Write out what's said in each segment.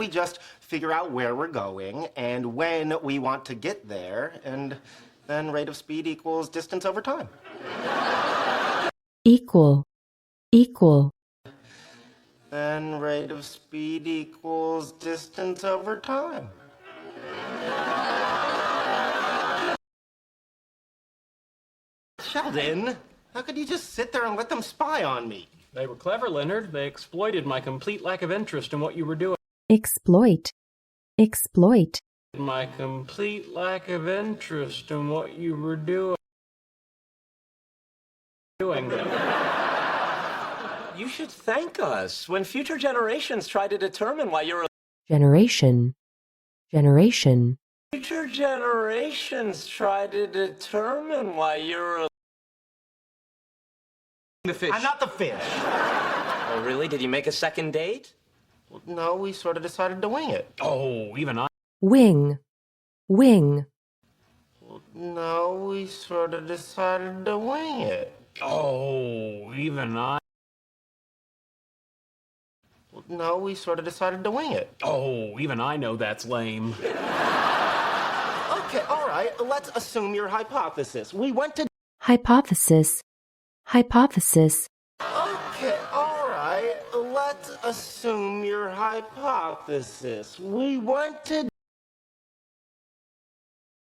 We just figure out where we're going and when we want to get there, and then rate of speed equals distance over time. Equal. Equal. Then rate of speed equals distance over time. Sheldon, how could you just sit there and let them spy on me? They were clever, Leonard. They exploited my complete lack of interest in what you were doing. Exploit. Exploit. My complete lack of interest in what you were doing. You should thank us when future generations try to determine why you're a... Generation. Generation. Future generations try to determine why you're a... The fish. I'm not the fish. Oh, really? Did you make a second date? Well, no, we sort of decided to wing it. Oh, even I... Wing. Wing. Well, no, we sort of decided to wing it. Oh, even I... Well, no, we sort of decided to wing it. Oh, even I know that's lame. Okay, all right, let's assume your hypothesis. We went to... Hypothesis. Hypothesis. Okay, all right, let's assume your hypothesis. We went to...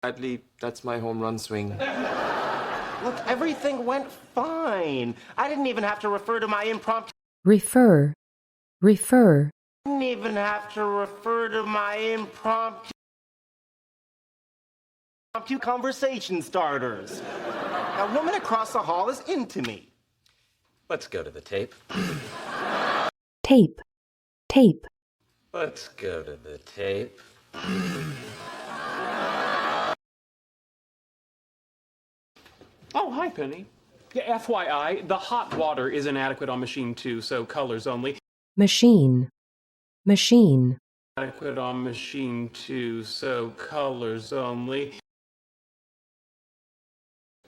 Sadly, that's my home run swing. Look, everything went fine. I didn't even have to refer to my impromptu... Refer. Refer. I didn't even have to refer to my impromptu conversation starters. A woman across the hall is into me. Let's go to the tape. Tape. Tape. Let's go to the tape. Oh, hi, Penny. Yeah, FYI, the hot water is inadequate on machine 2, so colors only. Machine. Machine. Adequate on machine 2, so colors only.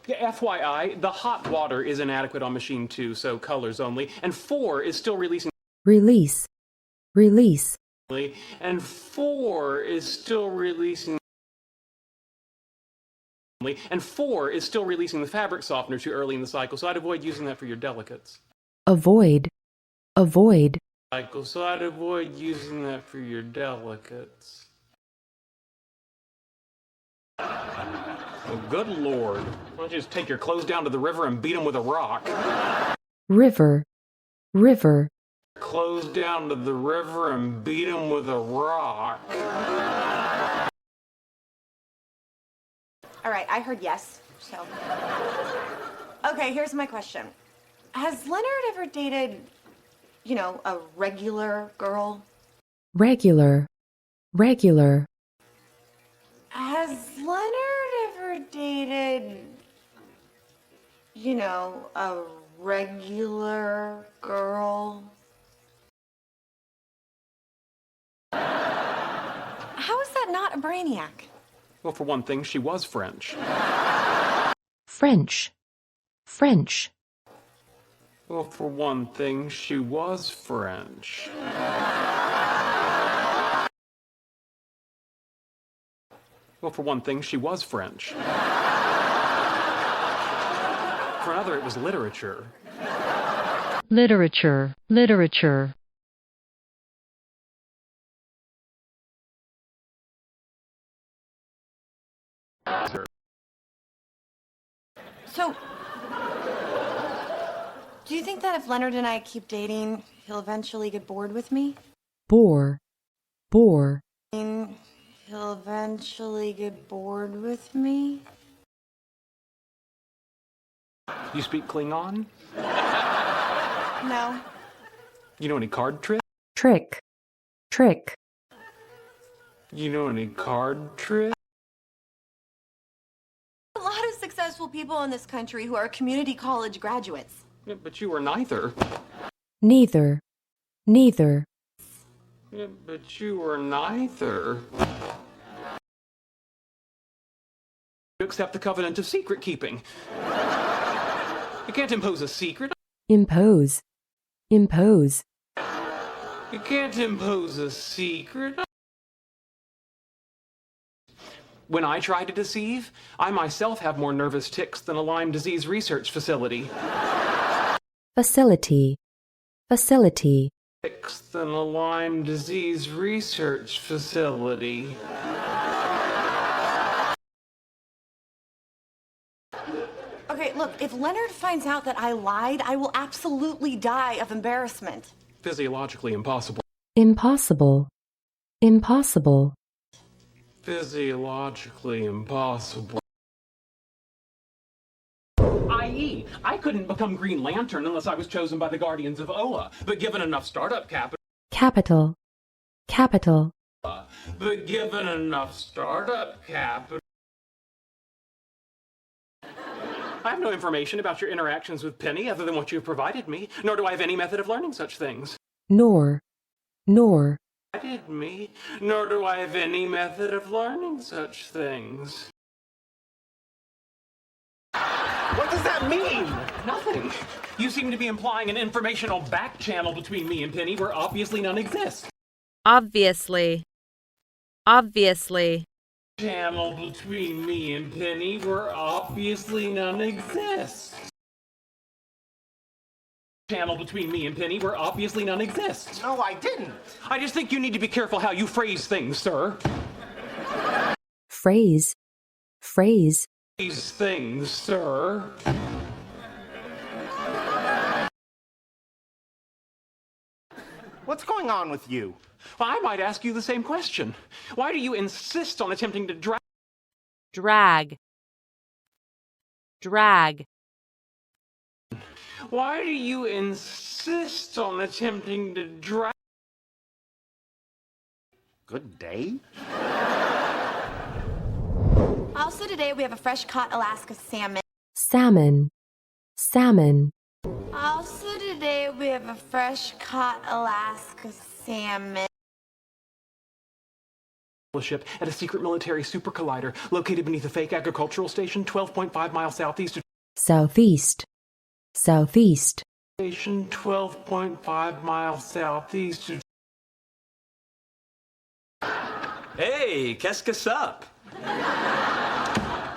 Yeah, FYI, the hot water is inadequate on machine 2, so colors only. And 4 is still releasing... Release. Release. And 4 is still releasing... And 4 is still releasing the fabric softener too early in the cycle, so I'd avoid using that for your delicates. Avoid. Avoid. So I'd avoid using that for your delicates. Oh, good Lord. Why don't you just take your clothes down to the river and beat them with a rock? River. River. Clothes down to the river and beat them with a rock. All right, I heard yes, so. Okay, here's my question. Has Leonard ever dated, you know, a regular girl? Regular. Regular. Has Leonard ever dated, you know, a regular girl? How is that not a brainiac? Well, for one thing, she was French. French. French. Well, for one thing, she was French. Well, for one thing, she was French. For another, it was literature. Literature. Literature. So, do you think that if Leonard and I keep dating, he'll eventually get bored with me? Bore. Bore. He'll eventually get bored with me? You speak Klingon? No. You know any card tricks? Trick. Trick. You know any card tricks? A lot of successful people in this country who are community college graduates. Yeah, but you were neither. Neither. Neither. Yeah, but you were neither. You accept the covenant of secret keeping. You can't impose a secret. Impose. Impose. You can't impose a secret. When I try to deceive, I myself have more nervous tics than a Lyme disease research facility. facility, facility, Tics than a Lyme disease research facility. Okay, look, if Leonard finds out that I lied, I will absolutely die of embarrassment. Physiologically impossible. impossible, impossible, Physiologically impossible. I.e., I couldn't become Green Lantern unless I was chosen by the Guardians of Oa, but given enough startup capital. capital, capital, But given enough startup capital. I have no information about your interactions with Penny other than what you've provided me, nor do I have any method of learning such things. nor, nor, Provided me, nor do I have any method of learning such things. What does that mean? Nothing. You seem to be implying an informational back channel between me and Penny where obviously none exists. Obviously. Obviously. Channel between me and Penny where obviously none exists. Channel between me and Penny where obviously none exists. No, I didn't. I just think you need to be careful how you phrase things, sir. phrase, phrase, These things, sir. What's going on with you? Well, I might ask you the same question. Why do you insist on attempting to drag? Drag. Drag. Why do you insist on attempting to drag? Good day. Also today we have a fresh caught Alaska salmon. salmon, salmon, Also today we have a fresh caught Alaska salmon. Ship at a secret military super collider located beneath a fake agricultural station 12.5 miles southeast of southeast, southeast, station 12.5 miles southeast of Hey, qu'est-ce que ça?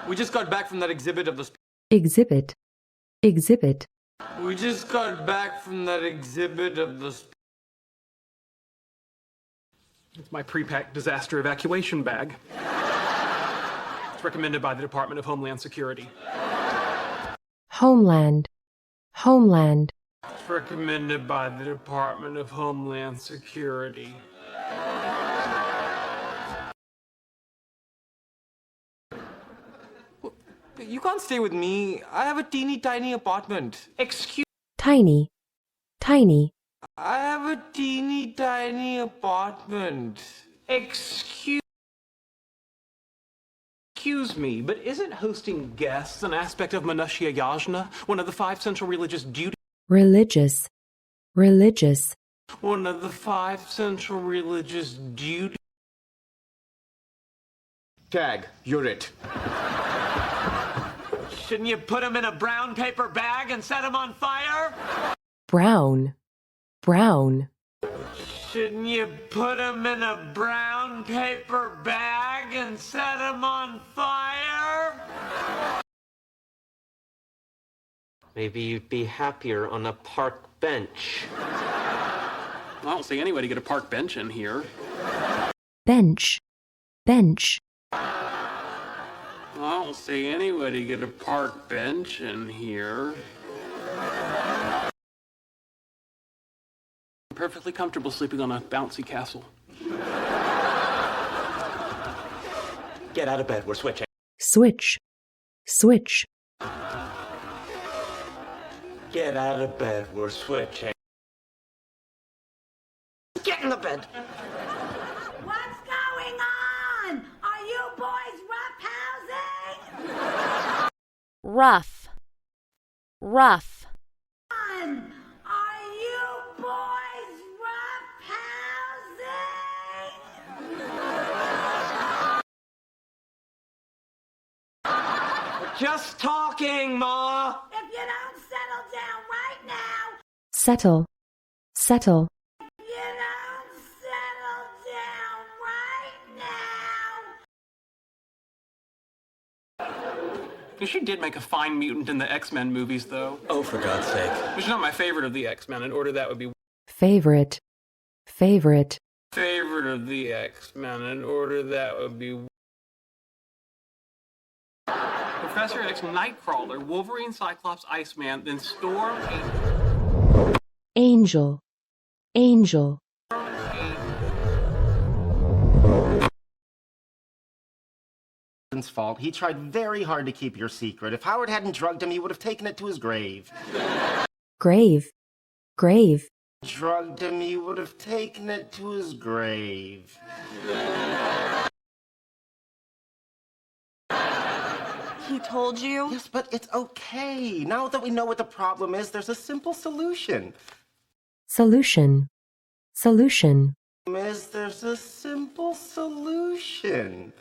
We just got back from that exhibit of the... exhibit, exhibit, We just got back from that exhibit of the... It's my pre-packed disaster evacuation bag. It's recommended by the Department of Homeland Security. homeland, homeland, It's recommended by the Department of Homeland Security. You can't stay with me. I have a teeny tiny apartment. Excuse tiny, tiny, I have a teeny tiny apartment. Excuse me, but isn't hosting guests an aspect of Manushya Yajna, one of the 5 central religious duties? religious, religious, One of the 5 central religious duties. Tag, you're it. Shouldn't you put him in a brown paper bag and set him on fire? brown, brown, Shouldn't you put him in a brown paper bag and set him on fire? Maybe you'd be happier on a park bench. I don't see any way to get a park bench in here. bench, bench, I don't see any way to get a park bench in here. I'm perfectly comfortable sleeping on a bouncy castle. Get out of bed, we're switching. switch, switch, Get out of bed, we're switching. Get in the bed. What's going on? Are you boys roughhousing? Rough. Rough. Are you boys roughhousing? Just talking, Ma. If you don't settle down right now, settle, settle, you don't She did make a fine mutant in the X-Men movies, though. Oh, for God's sake. But she's not my favorite of the X-Men. In order, that would be favorite, favorite, favorite of the X-Men. In order, that would be Professor X, Nightcrawler, Wolverine, Cyclops, Iceman, then Storm, angel, angel, fault. He tried very hard to keep your secret. If Howard hadn't drugged him, he would have taken it to his grave. grave, grave, Drugged him, he would have taken it to his grave. He told you? Yes, but it's okay. Now that we know what the problem is, there's a simple solution. solution, solution, There's a simple solution.